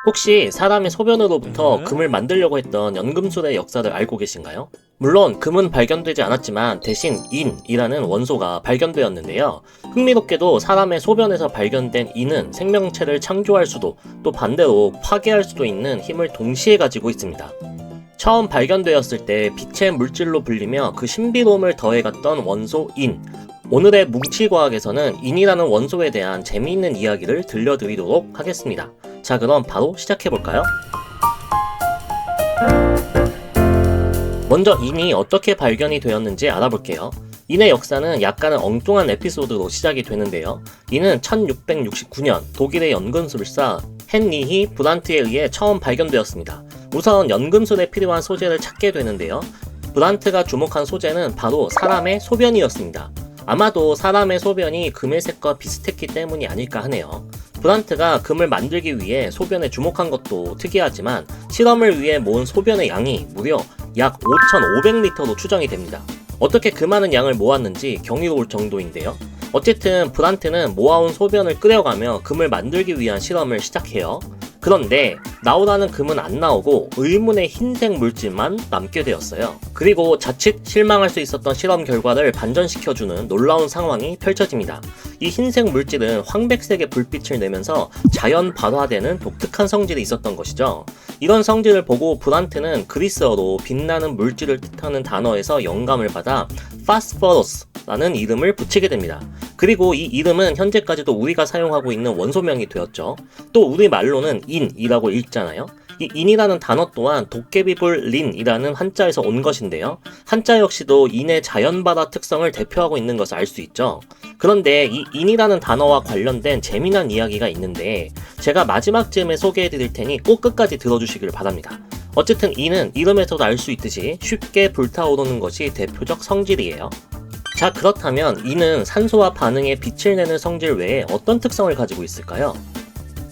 혹시 사람의 소변으로부터 금을 만들려고 했던 연금술의 역사를 알고 계신가요? 물론 금은 발견되지 않았지만 대신 인이라는 원소가 발견되었는데요. 흥미롭게도 사람의 소변에서 발견된 인은 생명체를 창조할 수도 또 반대로 파괴할 수도 있는 힘을 동시에 가지고 있습니다. 처음 발견되었을 때 빛의 물질로 불리며 그 신비로움을 더해갔던 원소 인. 오늘의 뭉치과학에서는 인이라는 원소에 대한 재미있는 이야기를 들려드리도록 하겠습니다. 자, 그럼 바로 시작해볼까요? 먼저 인이 어떻게 발견이 되었는지 알아볼게요. 인의 역사는 약간은 엉뚱한 에피소드로 시작이 되는데요. 인은 1669년 독일의 연금술사 헨리히 브란트에 의해 처음 발견되었습니다. 우선 연금술에 필요한 소재를 찾게 되는데요. 브란트가 주목한 소재는 바로 사람의 소변이었습니다. 아마도 사람의 소변이 금의 색과 비슷했기 때문이 아닐까 하네요. 브란트가 금을 만들기 위해 소변에 주목한 것도 특이하지만 실험을 위해 모은 소변의 양이 무려 약 5,500리터로 추정이 됩니다. 어떻게 그 많은 양을 모았는지 경이로울 정도인데요. 어쨌든 브란트는 모아온 소변을 끓여가며 금을 만들기 위한 실험을 시작해요. 그런데 나오라는 금은 안 나오고 의문의 흰색 물질만 남게 되었어요. 그리고 자칫 실망할 수 있었던 실험 결과를 반전시켜주는 놀라운 상황이 펼쳐집니다. 이 흰색 물질은 황백색의 불빛을 내면서 자연 발화되는 독특한 성질이 있었던 것이죠. 이런 성질을 보고 브란트는 그리스어로 빛나는 물질을 뜻하는 단어에서 영감을 받아 파스퍼러스라는 이름을 붙이게 됩니다. 그리고 이 이름은 현재까지도 우리가 사용하고 있는 원소명이 되었죠. 또 우리말로는 인이라고 읽잖아요. 이 인이라는 단어 또한 도깨비불 린이라는 한자에서 온 것인데요. 한자 역시도 인의 자연발화 특성을 대표하고 있는 것을 알 수 있죠. 그런데 이 인이라는 단어와 관련된 재미난 이야기가 있는데 제가 마지막 쯤에 소개해드릴 테니 꼭 끝까지 들어주시길 바랍니다. 어쨌든 인은 이름에서도 알 수 있듯이 쉽게 불타오르는 것이 대표적 성질이에요. 자, 그렇다면 인은 산소와 반응에 빛을 내는 성질 외에 어떤 특성을 가지고 있을까요?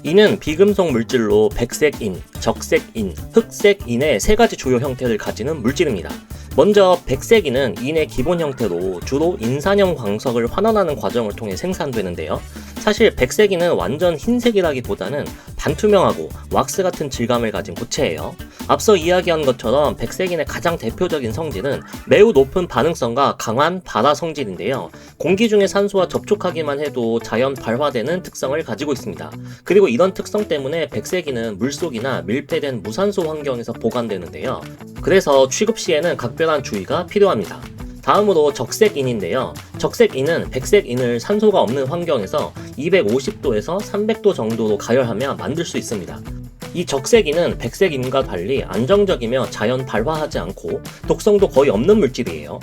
인은 비금속 물질로 백색인, 적색인, 흑색인의 세 가지 주요 형태를 가지는 물질입니다. 먼저 백색인은 인의 기본 형태로 주로 인산형 광석을 환원하는 과정을 통해 생산되는데요. 사실 백색인은 완전 흰색이라기보다는 반투명하고 왁스 같은 질감을 가진 고체예요. 앞서 이야기한 것처럼 백색인의 가장 대표적인 성질은 매우 높은 반응성과 강한 발화 성질인데요. 공기 중의 산소와 접촉하기만 해도 자연 발화되는 특성을 가지고 있습니다. 그리고 이런 특성 때문에 백색인은 물속이나 밀폐된 무산소 환경에서 보관되는데요. 그래서 취급 시에는 각별한 주의가 필요합니다. 다음으로 적색인인데요. 적색인은 백색인을 산소가 없는 환경에서 250도에서 300도 정도로 가열하며 만들 수 있습니다. 이 적색인은 백색인과 달리 안정적이며 자연 발화하지 않고 독성도 거의 없는 물질이에요.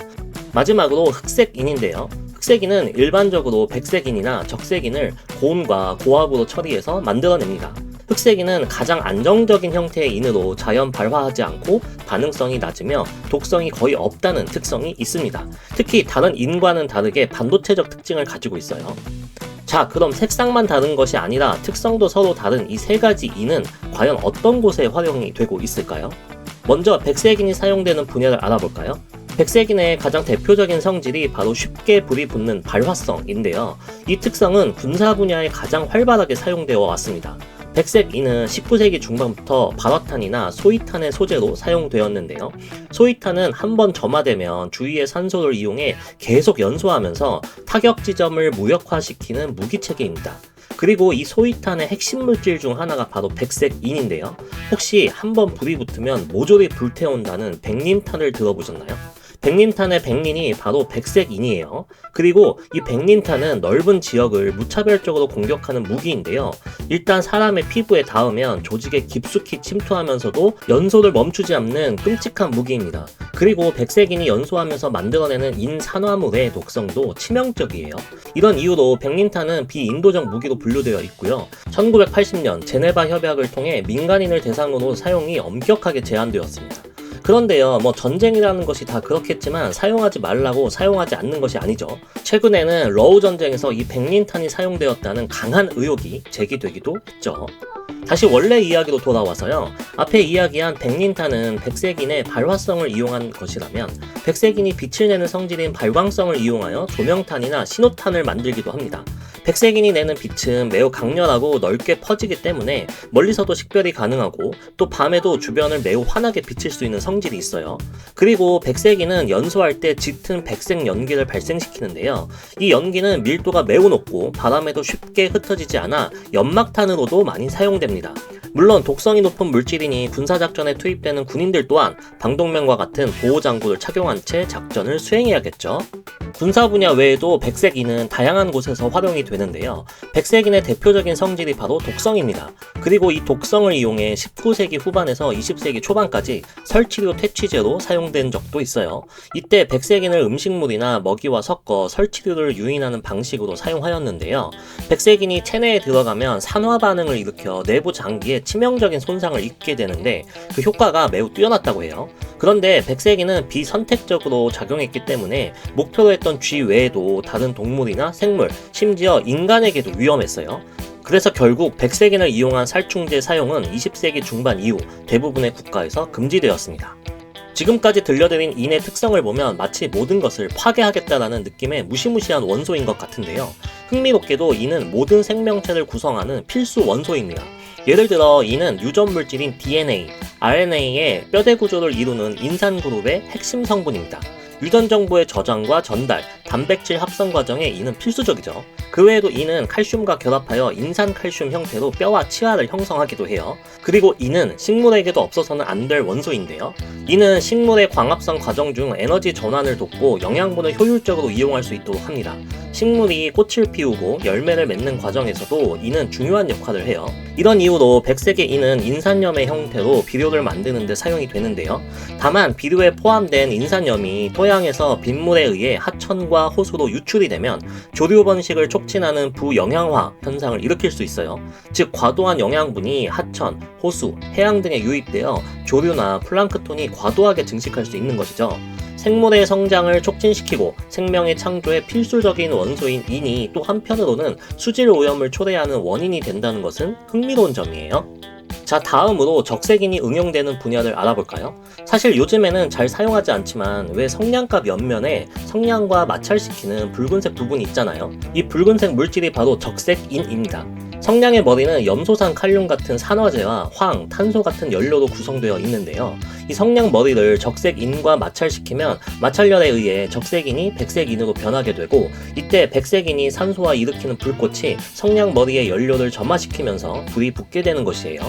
마지막으로 흑색인인데요. 흑색인은 일반적으로 백색인이나 적색인을 고온과 고압으로 처리해서 만들어냅니다. 흑색인은 가장 안정적인 형태의 인으로 자연 발화하지 않고 반응성이 낮으며 독성이 거의 없다는 특성이 있습니다. 특히 다른 인과는 다르게 반도체적 특징을 가지고 있어요. 자, 그럼 색상만 다른 것이 아니라 특성도 서로 다른 이 세 가지 인은 과연 어떤 곳에 활용이 되고 있을까요? 먼저 백색인이 사용되는 분야를 알아볼까요? 백색인의 가장 대표적인 성질이 바로 쉽게 불이 붙는 발화성인데요. 이 특성은 군사 분야에 가장 활발하게 사용되어 왔습니다. 백색인은 19세기 중반부터 발화탄이나 소위탄의 소재로 사용되었는데요. 소위탄은 한번 점화되면 주위의 산소를 이용해 계속 연소하면서 타격 지점을 무력화시키는 무기체계입니다. 그리고 이 소위탄의 핵심 물질 중 하나가 바로 백색인인데요. 혹시 한번 불이 붙으면 모조리 불태운다는 백린탄을 들어보셨나요? 백린탄의 백린이 바로 백색인이에요. 그리고 이 백린탄은 넓은 지역을 무차별적으로 공격하는 무기인데요. 일단 사람의 피부에 닿으면 조직에 깊숙이 침투하면서도 연소를 멈추지 않는 끔찍한 무기입니다. 그리고 백색인이 연소하면서 만들어내는 인산화물의 독성도 치명적이에요. 이런 이유로 백린탄은 비인도적 무기로 분류되어 있고요. 1980년 제네바 협약을 통해 민간인을 대상으로 사용이 엄격하게 제한되었습니다. 그런데요, 전쟁이라는 것이 다 그렇겠지만 사용하지 말라고 사용하지 않는 것이 아니죠. 최근에는 러우 전쟁에서 이 백린탄이 사용되었다는 강한 의혹이 제기되기도 했죠. 다시 원래 이야기로 돌아와서요. 앞에 이야기한 백린탄은 백색인의 발화성을 이용한 것이라면 백색인이 빛을 내는 성질인 발광성을 이용하여 조명탄이나 신호탄을 만들기도 합니다. 백색인이 내는 빛은 매우 강렬하고 넓게 퍼지기 때문에 멀리서도 식별이 가능하고 또 밤에도 주변을 매우 환하게 비칠 수 있는 성질이 있어요. 그리고 백색인은 연소할 때 짙은 백색 연기를 발생시키는데요. 이 연기는 밀도가 매우 높고 바람에도 쉽게 흩어지지 않아 연막탄으로도 많이 사용됩니다. 물론 독성이 높은 물질이니 군사작전에 투입되는 군인들 또한 방독면과 같은 보호장구를 착용한 채 작전을 수행해야겠죠. 군사 분야 외에도 백색인은 다양한 곳에서 활용이 되는데요. 백색인의 대표적인 성질이 바로 독성입니다. 그리고 이 독성을 이용해 19세기 후반에서 20세기 초반까지 설치류 퇴치제로 사용된 적도 있어요. 이때 백색인을 음식물이나 먹이와 섞어 설치류를 유인하는 방식으로 사용하였는데요. 백색인이 체내에 들어가면 산화 반응을 일으켜 내부 장기에 치명적인 손상을 입게 되는데 그 효과가 매우 뛰어났다고 해요. 그런데 백색인은 비선택적으로 작용했기 때문에 목표로 했던 쥐 외에도 다른 동물이나 생물, 심지어 인간에게도 위험했어요. 그래서 결국 백색인을 이용한 살충제 사용은 20세기 중반 이후 대부분의 국가에서 금지되었습니다. 지금까지 들려드린 인의 특성을 보면 마치 모든 것을 파괴하겠다라는 느낌의 무시무시한 원소인 것 같은데요. 흥미롭게도 인은 모든 생명체를 구성하는 필수 원소입니다. 예를 들어 인은 유전 물질인 DNA, RNA의 뼈대 구조를 이루는 인산 그룹의 핵심 성분입니다. 유전 정보의 저장과 전달, 단백질 합성 과정에 이는 필수적이죠. 그 외에도 이는 칼슘과 결합하여 인산칼슘 형태로 뼈와 치아를 형성하기도 해요. 그리고 이는 식물에게도 없어서는 안 될 원소인데요. 이는 식물의 광합성 과정 중 에너지 전환을 돕고 영양분을 효율적으로 이용할 수 있도록 합니다. 식물이 꽃을 피우고 열매를 맺는 과정에서도 이는 중요한 역할을 해요. 이런 이유로 백색의 이는 인산염의 형태로 비료를 만드는 데 사용이 되는데요. 다만 비료에 포함된 인산염이 토양에서 빗물에 의해 하천과 호수로 유출이 되면 조류 번식을 촉진하는 부영양화 현상을 일으킬 수 있어요. 즉 과도한 영양분이 하천, 호수, 해양 등에 유입되어 조류나 플랑크톤이 과도하게 증식할 수 있는 것이죠. 생물의 성장을 촉진시키고 생명의 창조에 필수적인 원소인 인이 또 한편으로는 수질 오염을 초래하는 원인이 된다는 것은 흥미로운 점이에요. 자, 다음으로 적색인이 응용되는 분야를 알아볼까요? 사실 요즘에는 잘 사용하지 않지만 왜 성냥갑 옆면에 성냥과 마찰시키는 붉은색 부분이 있잖아요. 이 붉은색 물질이 바로 적색인입니다. 성냥의 머리는 염소산 칼륨 같은 산화제와 황, 탄소 같은 연료로 구성되어 있는데요. 이 성냥 머리를 적색인과 마찰시키면 마찰열에 의해 적색인이 백색인으로 변하게 되고 이때 백색인이 산소와 일으키는 불꽃이 성냥 머리의 연료를 점화시키면서 불이 붙게 되는 것이에요.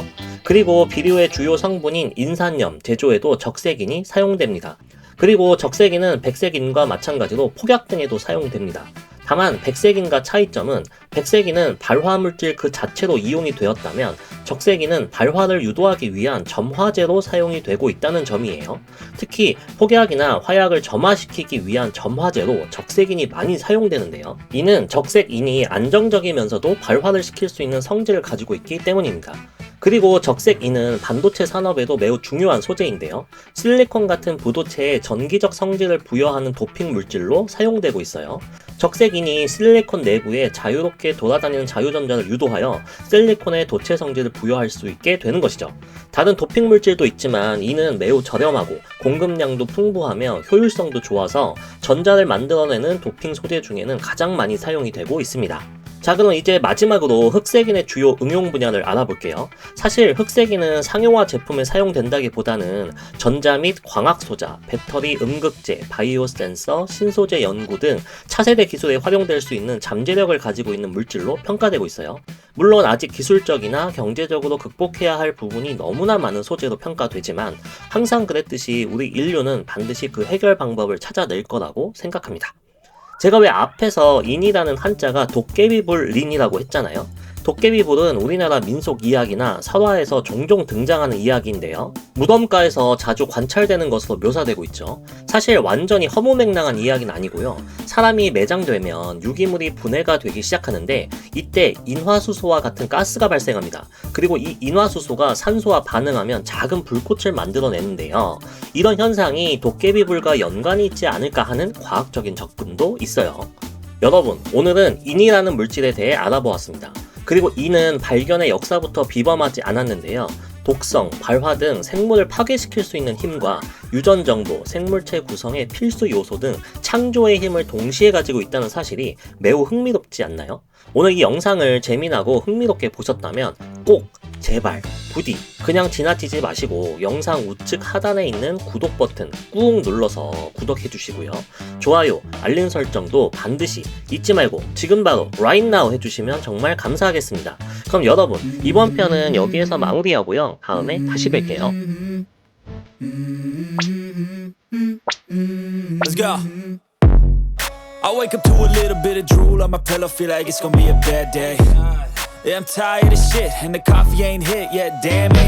그리고 비료의 주요 성분인 인산염 제조에도 적색인이 사용됩니다. 그리고 적색인은 백색인과 마찬가지로 폭약 등에도 사용됩니다. 다만 백색인과 차이점은 백색인은 발화물질 그 자체로 이용이 되었다면 적색인은 발화를 유도하기 위한 점화제로 사용이 되고 있다는 점이에요. 특히 폭약이나 화약을 점화시키기 위한 점화제로 적색인이 많이 사용되는데요. 이는 적색인이 안정적이면서도 발화를 시킬 수 있는 성질을 가지고 있기 때문입니다. 그리고 적색인은 반도체 산업에도 매우 중요한 소재인데요. 실리콘 같은 부도체에 전기적 성질을 부여하는 도핑 물질로 사용되고 있어요. 적색인이 실리콘 내부에 자유롭게 돌아다니는 자유전자를 유도하여 실리콘의 도체 성질을 부여할 수 있게 되는 것이죠. 다른 도핑 물질도 있지만 이는 매우 저렴하고 공급량도 풍부하며 효율성도 좋아서 전자를 만들어내는 도핑 소재 중에는 가장 많이 사용이 되고 있습니다. 자, 그럼 이제 마지막으로 흑색인의 주요 응용 분야를 알아볼게요. 사실 흑색인은 상용화 제품에 사용된다기보다는 전자 및 광학소자, 배터리, 음극재, 바이오 센서, 신소재 연구 등 차세대 기술에 활용될 수 있는 잠재력을 가지고 있는 물질로 평가되고 있어요. 물론 아직 기술적이나 경제적으로 극복해야 할 부분이 너무나 많은 소재로 평가되지만 항상 그랬듯이 우리 인류는 반드시 그 해결 방법을 찾아낼 거라고 생각합니다. 제가 왜 앞에서 인이라는 한자가 도깨비불 린이라고 했잖아요. 도깨비불은 우리나라 민속 이야기나 설화에서 종종 등장하는 이야기인데요. 무덤가에서 자주 관찰되는 것으로 묘사되고 있죠. 사실 완전히 허무맹랑한 이야기는 아니고요. 사람이 매장되면 유기물이 분해가 되기 시작하는데 이때 인화수소와 같은 가스가 발생합니다. 그리고 이 인화수소가 산소와 반응하면 작은 불꽃을 만들어내는데요. 이런 현상이 도깨비불과 연관이 있지 않을까 하는 과학적인 접근도 있어요. 여러분, 오늘은 인이라는 물질에 대해 알아보았습니다. 그리고 이는 발견의 역사부터 비범하지 않았는데요. 독성, 발화 등 생물을 파괴시킬 수 있는 힘과 유전 정보, 생물체 구성의 필수 요소 등 창조의 힘을 동시에 가지고 있다는 사실이 매우 흥미롭지 않나요? 오늘 이 영상을 재미나고 흥미롭게 보셨다면 꼭 제발 부디 그냥 지나치지 마시고 영상 우측 하단에 있는 구독 버튼 꾹 눌러서 구독해 주시고요. 좋아요, 알림 설정도 반드시 잊지 말고 지금 바로 right now 해주시면 정말 감사하겠습니다. 그럼 여러분, 이번 편은 여기에서 마무리하고요. 다음에 다시 뵐게요. Let's go. I wake up to a little bit of drool on my pillow, feel like it's gonna be a bad day. Yeah, I'm tired of shit, and the coffee ain't hit yet, damn, ain't